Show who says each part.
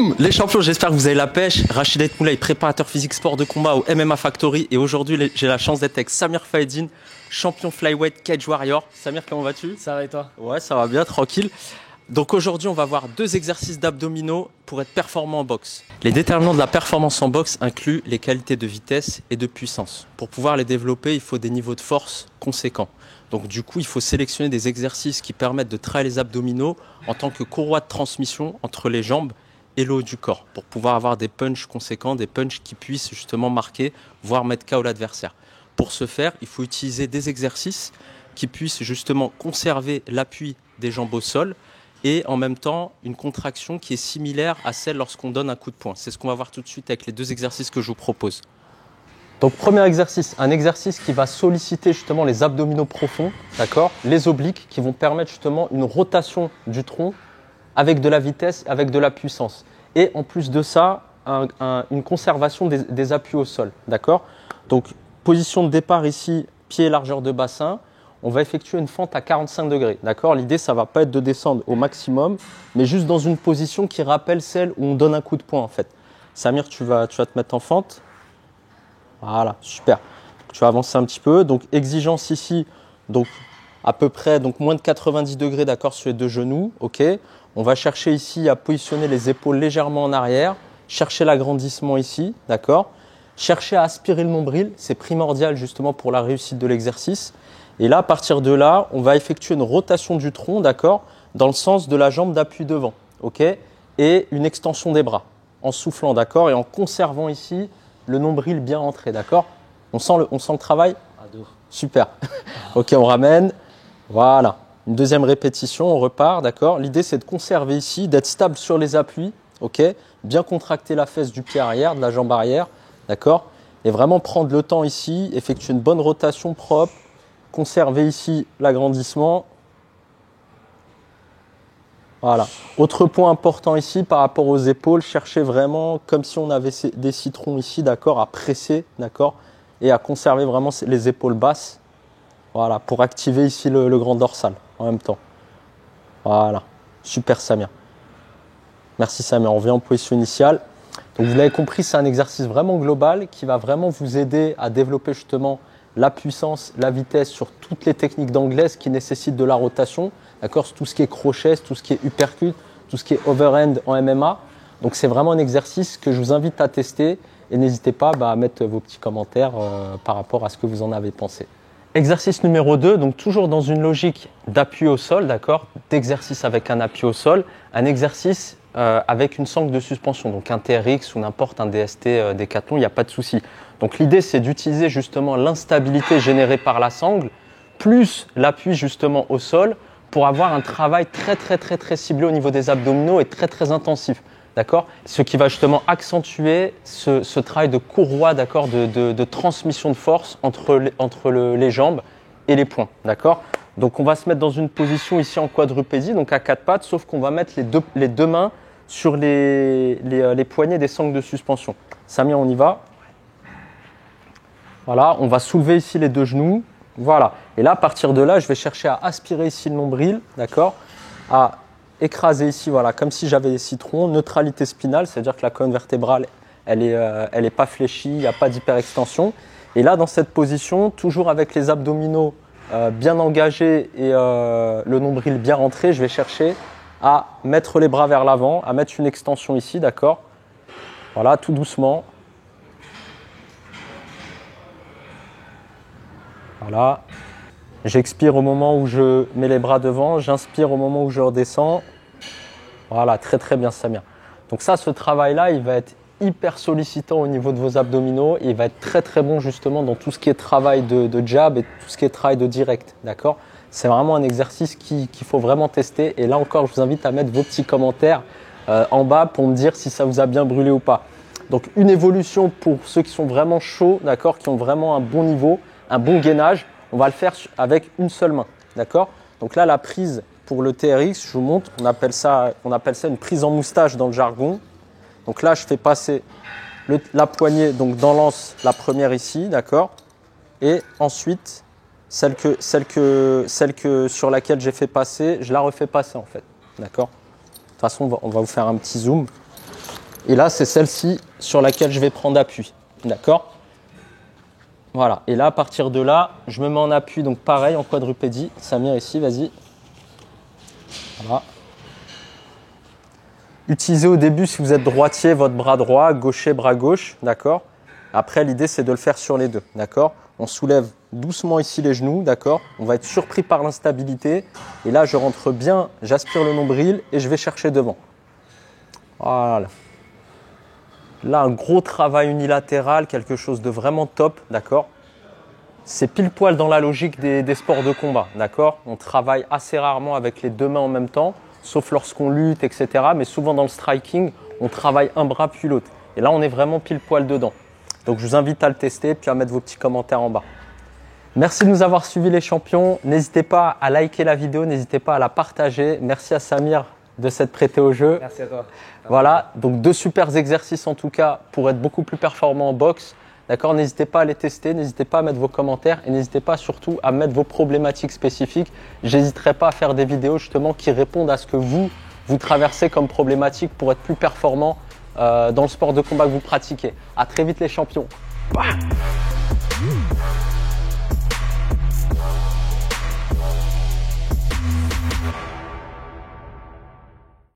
Speaker 1: Boum! Les champions, j'espère que vous avez la pêche. Rachid Moulay, préparateur physique sport de combat au MMA Factory. Et aujourd'hui, j'ai la chance d'être avec Samir Fahedine, champion flyweight Cage Warrior. Samir, comment vas-tu?
Speaker 2: Ça va et toi?
Speaker 1: Ouais, ça va bien, tranquille. Donc aujourd'hui, on va voir 2 exercices d'abdominaux pour être performant en boxe. Les déterminants de la performance en boxe incluent les qualités de vitesse et de puissance. Pour pouvoir les développer, il faut des niveaux de force conséquents. Donc du coup, il faut sélectionner des exercices qui permettent de travailler les abdominaux en tant que courroie de transmission entre les jambes et le haut du corps, pour pouvoir avoir des punchs conséquents, des punchs qui puissent justement marquer, voire mettre KO l'adversaire. Pour ce faire, il faut utiliser des exercices qui puissent justement conserver l'appui des jambes au sol et en même temps une contraction qui est similaire à celle lorsqu'on donne un coup de poing. C'est ce qu'on va voir tout de suite avec les 2 exercices que je vous propose. Donc premier exercice, un exercice qui va solliciter justement les abdominaux profonds, d'accord, les obliques, qui vont permettre justement une rotation du tronc avec de la vitesse, avec de la puissance. Et en plus de ça, une conservation des appuis au sol, d'accord. Donc position de départ ici, pied et largeur de bassin. On va effectuer une fente à 45 degrés, d'accord. L'idée, ça ne va pas être de descendre au maximum, mais juste dans une position qui rappelle celle où on donne un coup de poing en fait. Samir, tu vas te mettre en fente. Voilà, super. Tu vas avancer un petit peu. Donc exigence ici, donc à peu près moins de 90 degrés, d'accord, sur les 2 genoux. Ok. On va chercher ici à positionner les épaules légèrement en arrière, chercher l'agrandissement ici, d'accord. Chercher à aspirer le nombril, c'est primordial justement pour la réussite de l'exercice. Et là, à partir de là, on va effectuer une rotation du tronc, d'accord, dans le sens de la jambe d'appui devant, ok, et une extension des bras en soufflant, d'accord, et en conservant ici le nombril bien entré, d'accord. On sent le travail? Super. Ok, on ramène. Voilà. Une deuxième répétition, on repart, d'accord. L'idée, c'est de conserver ici, d'être stable sur les appuis, ok. Bien contracter la fesse du pied arrière, de la jambe arrière, d'accord. Et vraiment prendre le temps ici, effectuer une bonne rotation propre, conserver ici l'agrandissement. Voilà. Autre point important ici par rapport aux épaules, cherchez vraiment comme si on avait des citrons ici, d'accord, à presser, d'accord, et à conserver vraiment les épaules basses. Voilà, pour activer ici le grand dorsal en même temps. Voilà, super Samir. Merci Samir, on revient en position initiale. Donc vous l'avez compris, c'est un exercice vraiment global qui va vraiment vous aider à développer justement la puissance, la vitesse sur toutes les techniques d'anglaise qui nécessitent de la rotation. D'accord, tout ce qui est crochet, tout ce qui est uppercut, tout ce qui est overhand en MMA. Donc c'est vraiment un exercice que je vous invite à tester et n'hésitez pas à mettre vos petits commentaires par rapport à ce que vous en avez pensé. Exercice numéro 2, donc toujours dans une logique d'appui au sol, d'accord, d'exercice avec un appui au sol, un exercice avec une sangle de suspension, donc un TRX ou n'importe un DST Décathlon, il n'y a pas de souci. Donc l'idée c'est d'utiliser justement l'instabilité générée par la sangle plus l'appui justement au sol pour avoir un travail très ciblé au niveau des abdominaux et très intensif. D'accord, ce qui va justement accentuer ce travail de courroie, d'accord, de transmission de force entre les jambes et les poings. D'accord. Donc on va se mettre dans une position ici en quadrupédie, donc à 4 pattes, sauf qu'on va mettre les deux mains sur les poignets des sangles de suspension. Samir, on y va. Voilà, on va soulever ici les 2 genoux. Voilà. Et là, à partir de là, je vais chercher à aspirer ici le nombril, d'accord, à écraser ici, voilà, comme si j'avais des citrons, neutralité spinale, c'est-à-dire que la colonne vertébrale, elle est pas fléchie, il n'y a pas d'hyperextension. Et là, dans cette position, toujours avec les abdominaux bien engagés et le nombril bien rentré, je vais chercher à mettre les bras vers l'avant, à mettre une extension ici, d'accord. Voilà, tout doucement. Voilà. J'expire au moment où je mets les bras devant, j'inspire au moment où je redescends. Voilà, très bien Samir. Donc ça, ce travail-là, il va être hyper sollicitant au niveau de vos abdominaux. Et il va être très bon justement dans tout ce qui est travail de jab et tout ce qui est travail de direct. D'accord. C'est vraiment un exercice qu'il faut vraiment tester. Et là encore, je vous invite à mettre vos petits commentaires en bas pour me dire si ça vous a bien brûlé ou pas. Donc une évolution pour ceux qui sont vraiment chauds, d'accord, qui ont vraiment un bon niveau, un bon gainage. On va le faire avec une seule main, d'accord. Donc là, la prise pour le TRX, je vous montre, on appelle ça une prise en moustache dans le jargon. Donc là, je fais passer la poignée donc dans l'anse, la première ici, d'accord. Et ensuite, celle sur laquelle j'ai fait passer, je la refais passer en fait, d'accord. De toute façon, on va vous faire un petit zoom. Et là, c'est celle-ci sur laquelle je vais prendre appui. D'accord? Voilà. Et là, à partir de là, je me mets en appui. Donc pareil, en quadrupédie. Samir, ici, vas-y. Voilà. Utilisez au début, si vous êtes droitier, votre bras droit, gaucher, bras gauche. D'accord? Après, l'idée, c'est de le faire sur les deux. D'accord? On soulève doucement ici les genoux. D'accord? On va être surpris par l'instabilité. Et là, je rentre bien, j'aspire le nombril et je vais chercher devant. Voilà. Là, un gros travail unilatéral, quelque chose de vraiment top. D'accord? C'est pile poil dans la logique des sports de combat. D'accord? On travaille assez rarement avec les deux mains en même temps, sauf lorsqu'on lutte, etc. Mais souvent dans le striking, on travaille un bras puis l'autre. Et là, on est vraiment pile poil dedans. Donc, je vous invite à le tester puis à mettre vos petits commentaires en bas. Merci de nous avoir suivis les champions. N'hésitez pas à liker la vidéo, n'hésitez pas à la partager. Merci à Samir de s'être prêté au jeu.
Speaker 2: Merci à toi.
Speaker 1: Voilà, donc 2 super exercices en tout cas pour être beaucoup plus performant en boxe. D'accord, n'hésitez pas à les tester, n'hésitez pas à mettre vos commentaires et n'hésitez pas surtout à mettre vos problématiques spécifiques. J'hésiterai pas à faire des vidéos justement qui répondent à ce que vous traversez comme problématique pour être plus performant dans le sport de combat que vous pratiquez. À très vite les champions. Bah